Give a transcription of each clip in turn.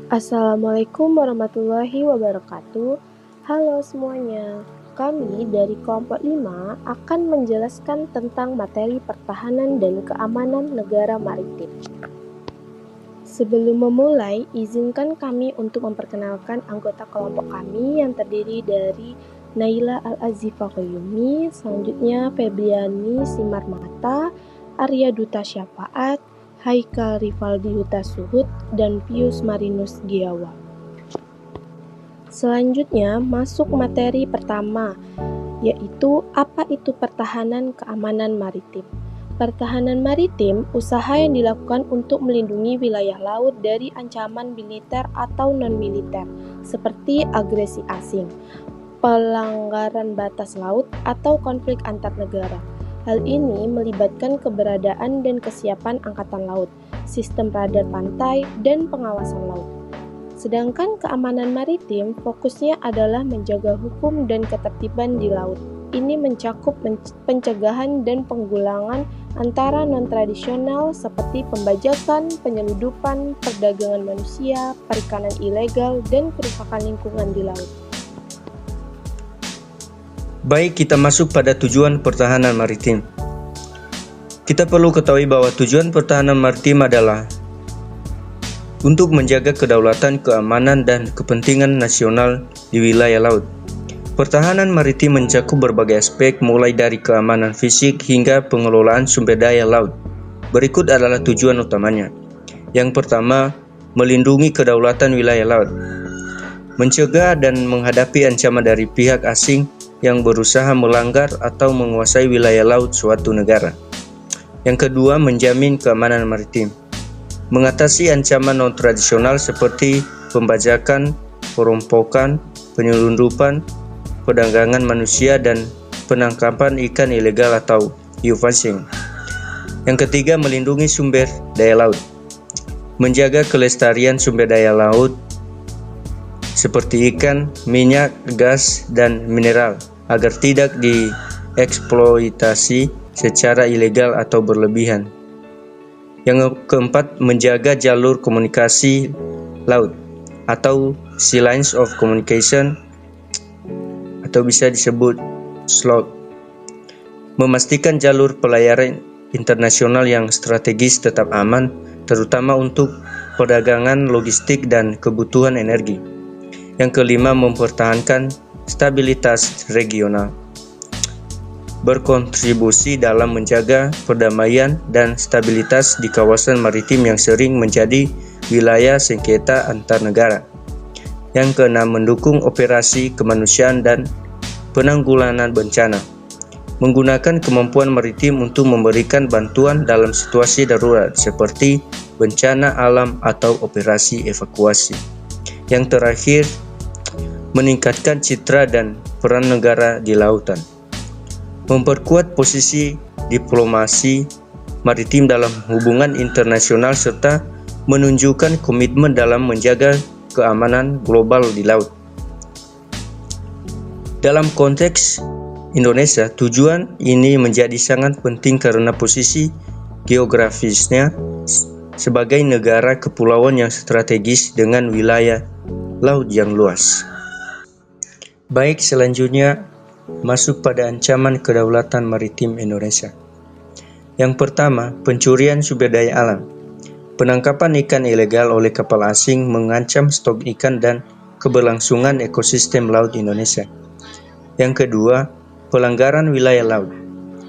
Assalamualaikum warahmatullahi wabarakatuh. Halo semuanya, kami dari kelompok 5 akan menjelaskan tentang materi pertahanan dan keamanan negara maritim. Sebelum memulai, izinkan kami untuk memperkenalkan anggota kelompok kami yang terdiri dari Naila Al-Azifah Qayyumi, selanjutnya Febriani Simarmata, Arya Duta Syafaat, Haikal Rivaldi Huta Suhud, dan Pius Marinus Giawa. Selanjutnya masuk materi pertama, yaitu apa itu pertahanan keamanan maritim. Pertahanan maritim, usaha yang dilakukan untuk melindungi wilayah laut dari ancaman militer atau non-militer, seperti agresi asing, pelanggaran batas laut, atau konflik antar negara. Hal ini melibatkan keberadaan dan kesiapan angkatan laut, sistem radar pantai, dan pengawasan laut. Sedangkan keamanan maritim fokusnya adalah menjaga hukum dan ketertiban di laut. Ini mencakup pencegahan dan penggulangan antara non-tradisional seperti pembajakan, penyeludupan, perdagangan manusia, perikanan ilegal, dan kerusakan lingkungan di laut. Baik, kita masuk pada tujuan pertahanan maritim. Kita perlu ketahui bahwa tujuan pertahanan maritim adalah untuk menjaga kedaulatan, keamanan, dan kepentingan nasional di wilayah laut. Pertahanan maritim mencakup berbagai aspek, mulai dari keamanan fisik hingga pengelolaan sumber daya laut. Berikut adalah tujuan utamanya. Yang pertama, melindungi kedaulatan wilayah laut. Mencegah dan menghadapi ancaman dari pihak asing yang berusaha melanggar atau menguasai wilayah laut suatu negara. Yang kedua, menjamin keamanan maritim. Mengatasi ancaman non-tradisional seperti pembajakan, perompokan, penyelundupan, perdagangan manusia, dan penangkapan ikan ilegal atau geofishing. Yang ketiga, melindungi sumber daya laut. Menjaga kelestarian sumber daya laut seperti ikan, minyak, gas, dan mineral agar tidak dieksploitasi secara ilegal atau berlebihan. Yang keempat, menjaga jalur komunikasi laut atau sea lines of communication atau bisa disebut SLOC. Memastikan jalur pelayaran internasional yang strategis tetap aman, terutama untuk perdagangan, logistik, dan kebutuhan energi. Yang kelima, mempertahankan stabilitas regional. Berkontribusi dalam menjaga perdamaian dan stabilitas di kawasan maritim yang sering menjadi wilayah sengketa antar negara. Yang keenam, mendukung operasi kemanusiaan dan penanggulangan bencana. Menggunakan kemampuan maritim untuk memberikan bantuan dalam situasi darurat seperti bencana alam atau operasi evakuasi. Yang terakhir, meningkatkan citra dan peran negara di lautan. Memperkuat posisi diplomasi maritim dalam hubungan internasional serta menunjukkan komitmen dalam menjaga keamanan global di laut. Dalam konteks Indonesia, tujuan ini menjadi sangat penting karena posisi geografisnya sebagai negara kepulauan yang strategis dengan wilayah laut yang luas. Baik, selanjutnya masuk pada ancaman kedaulatan maritim Indonesia. Yang pertama, pencurian sumber daya alam. Penangkapan ikan ilegal oleh kapal asing mengancam stok ikan dan keberlangsungan ekosistem laut Indonesia. Yang kedua, pelanggaran wilayah laut.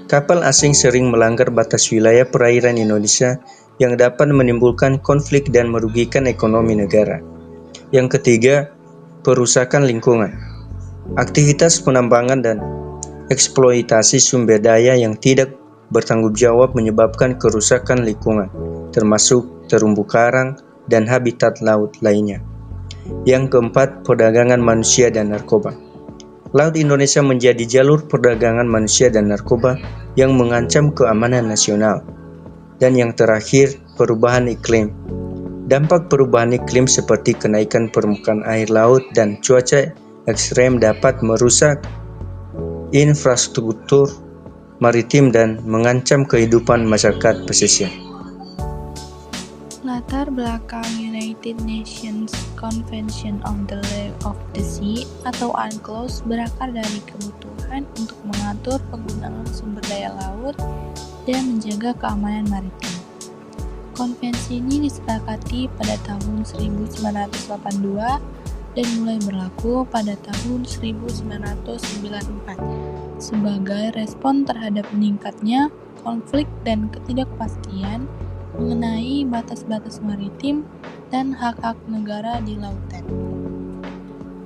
Kapal asing sering melanggar batas wilayah perairan Indonesia yang dapat menimbulkan konflik dan merugikan ekonomi negara. Yang ketiga, perusakan lingkungan. Aktivitas penambangan dan eksploitasi sumber daya yang tidak bertanggung jawab menyebabkan kerusakan lingkungan, termasuk terumbu karang dan habitat laut lainnya. Yang keempat, perdagangan manusia dan narkoba. Laut Indonesia menjadi jalur perdagangan manusia dan narkoba yang mengancam keamanan nasional. Dan yang terakhir, perubahan iklim. Dampak perubahan iklim seperti kenaikan permukaan air laut dan cuaca ekstrem dapat merusak infrastruktur maritim dan mengancam kehidupan masyarakat pesisir. Latar belakang United Nations Convention on the Law of the Sea atau UNCLOS berakar dari kebutuhan untuk mengatur penggunaan sumber daya laut dan menjaga keamanan maritim. Konvensi ini disepakati pada tahun 1982 dan mulai berlaku pada tahun 1994 sebagai respon terhadap meningkatnya konflik dan ketidakpastian mengenai batas-batas maritim dan hak-hak negara di lautan.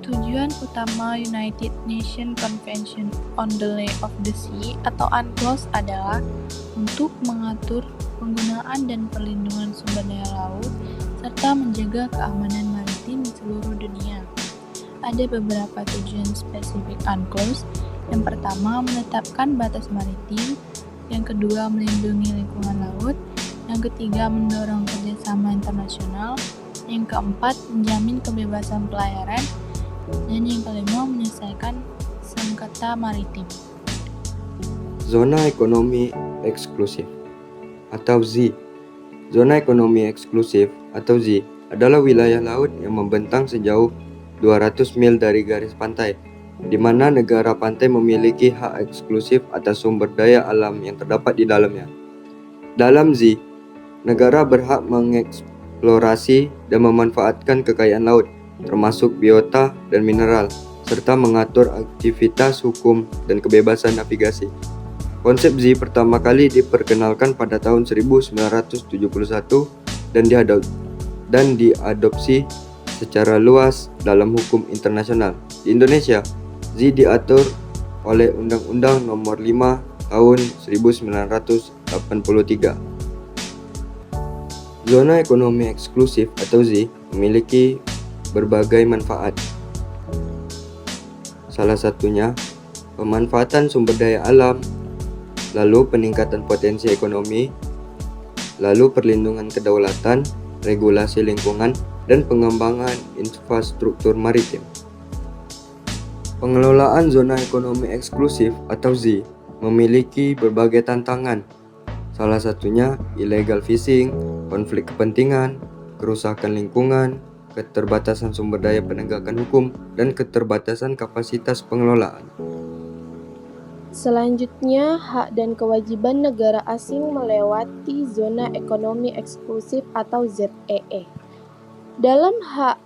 Tujuan utama United Nations Convention on the Law of the Sea atau UNCLOS adalah untuk mengatur penggunaan dan perlindungan sumber daya laut serta menjaga keamanan maritim di seluruh dunia. Ada beberapa tujuan spesifik UNCLOS. Yang pertama, menetapkan batas maritim. Yang kedua, melindungi lingkungan laut. Yang ketiga, mendorong kerjasama internasional. Yang keempat, menjamin kebebasan pelayaran. Dan yang kelima, menyelesaikan sengketa maritim. Zona ekonomi eksklusif atau ZEE. Zona ekonomi eksklusif atau ZEE adalah wilayah laut yang membentang sejauh 200 mil dari garis pantai, di mana negara pantai memiliki hak eksklusif atas sumber daya alam yang terdapat di dalamnya. Dalam ZEE, negara berhak mengeksplorasi dan memanfaatkan kekayaan laut, termasuk biota dan mineral, serta mengatur aktivitas hukum dan kebebasan navigasi. Konsep ZEE pertama kali diperkenalkan pada tahun 1971 dan diadopsi secara luas dalam hukum internasional. Di Indonesia, ZEE diatur oleh Undang-Undang Nomor 5 Tahun 1983. Zona ekonomi eksklusif atau ZEE memiliki berbagai manfaat. Salah satunya, pemanfaatan sumber daya alam, lalu peningkatan potensi ekonomi, lalu perlindungan kedaulatan, regulasi lingkungan, dan pengembangan infrastruktur maritim. Pengelolaan zona ekonomi eksklusif atau ZEE memiliki berbagai tantangan. Salah satunya illegal fishing, konflik kepentingan, kerusakan lingkungan, keterbatasan sumber daya penegakan hukum, dan keterbatasan kapasitas pengelolaan. Selanjutnya, hak dan kewajiban negara asing melewati zona ekonomi eksklusif atau ZEE. Dalam hak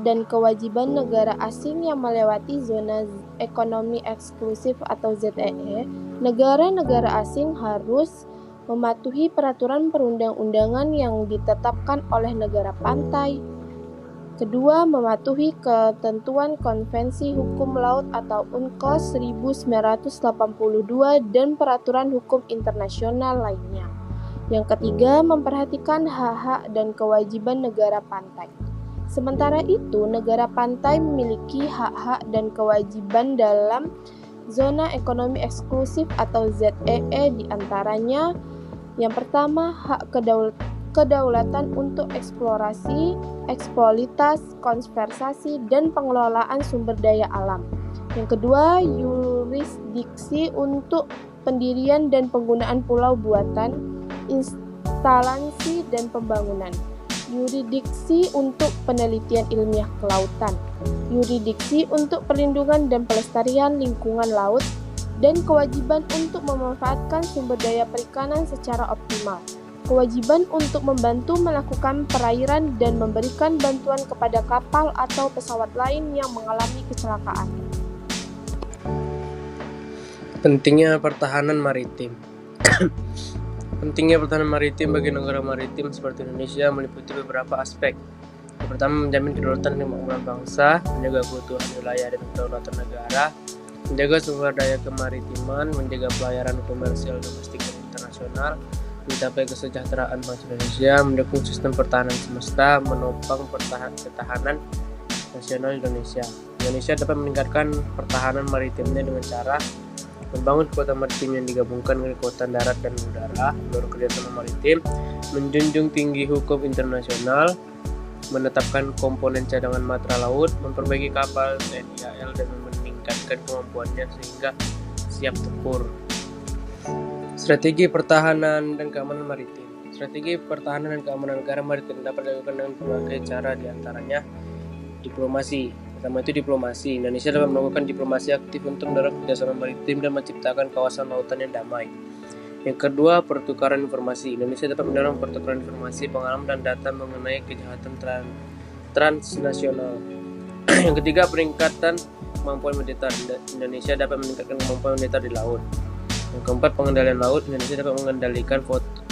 dan kewajiban negara asing yang melewati zona ekonomi eksklusif atau ZEE, negara-negara asing harus mematuhi peraturan perundang-undangan yang ditetapkan oleh negara pantai. Kedua, mematuhi ketentuan Konvensi Hukum Laut atau UNCLOS 1982 dan peraturan hukum internasional lainnya. Yang ketiga, memperhatikan hak-hak dan kewajiban negara pantai. Sementara itu, negara pantai memiliki hak-hak dan kewajiban dalam zona ekonomi eksklusif atau ZEE, di antaranya yang pertama, hak kedaulatan untuk eksplorasi, eksploitasi, konservasi, dan pengelolaan sumber daya alam. Yang kedua, yurisdiksi untuk pendirian dan penggunaan pulau buatan, instalasi, dan pembangunan. Yurisdiksi untuk penelitian ilmiah kelautan. Yurisdiksi untuk perlindungan dan pelestarian lingkungan laut, dan kewajiban untuk memanfaatkan sumber daya perikanan secara optimal. Kewajiban untuk membantu melakukan perairan dan memberikan bantuan kepada kapal atau pesawat lain yang mengalami kecelakaan. Pentingnya pertahanan maritim. Pentingnya pertahanan maritim bagi negara maritim seperti Indonesia meliputi beberapa aspek. Yang pertama, menjamin kedaulatan dan kemakmuran bangsa, menjaga keutuhan wilayah dan kedaulatan negara, menjaga sumber daya kemaritiman, menjaga pelayaran komersial domestik dan internasional, mencapai kesejahteraan bangsa Indonesia, mendukung sistem pertahanan semesta, menopang ketahanan nasional Indonesia. Indonesia dapat meningkatkan pertahanan maritimnya dengan cara membangun kekuatan maritim yang digabungkan dengan kekuatan darat dan udara, mendorong kerjasama maritim, menjunjung tinggi hukum internasional, menetapkan komponen cadangan matra laut, memperbaiki kapal TNI AL dan meningkatkan kemampuannya sehingga siap tempur. Strategi pertahanan dan keamanan maritim. Strategi pertahanan dan keamanan negara maritim dapat dilakukan dengan berbagai cara, diantaranya diplomasi. Pertama itu diplomasi. Indonesia dapat melakukan diplomasi aktif untuk mendorong kerjasama maritim dan menciptakan kawasan lautan yang damai. Yang kedua, pertukaran informasi. Indonesia dapat mendorong pertukaran informasi, pengalaman, dan data mengenai kejahatan transnasional. Yang ketiga, peningkatan kemampuan militer. Indonesia dapat meningkatkan kemampuan militer di laut. Yang keempat, pengendalian laut. Indonesia dapat mengendalikan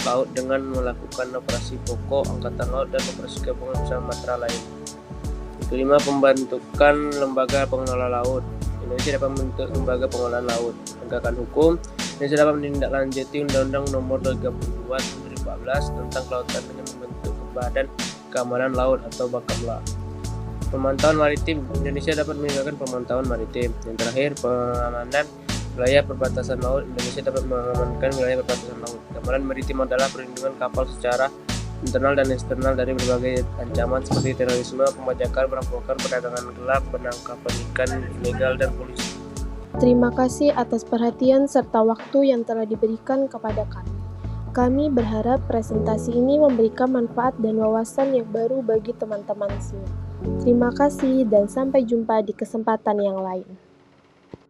laut dengan melakukan operasi pokok angkatan laut dan operasi gabungan bersama matra lain. Yang kelima, pembentukan lembaga pengelola laut. Indonesia dapat membentuk lembaga pengelolaan laut. Penegakan hukum. Indonesia dapat menindaklanjuti Undang-Undang Nomor 32 2014 tentang kelautan dengan membentuk Badan Keamanan Laut atau Bakamla. Pemantauan maritim. Indonesia dapat meningkatkan pemantauan maritim. Yang terakhir, pengamanan wilayah perbatasan laut. Indonesia dapat mengamankan wilayah perbatasan laut. Keamanan maritim adalah perlindungan kapal secara internal dan eksternal dari berbagai ancaman seperti terorisme, pembajakan, perampokan, perdagangan gelap, penangkapan ikan ilegal, dan polusi. Terima kasih atas perhatian serta waktu yang telah diberikan kepada kami. Kami berharap presentasi ini memberikan manfaat dan wawasan yang baru bagi teman-teman semua. Terima kasih dan sampai jumpa di kesempatan yang lain.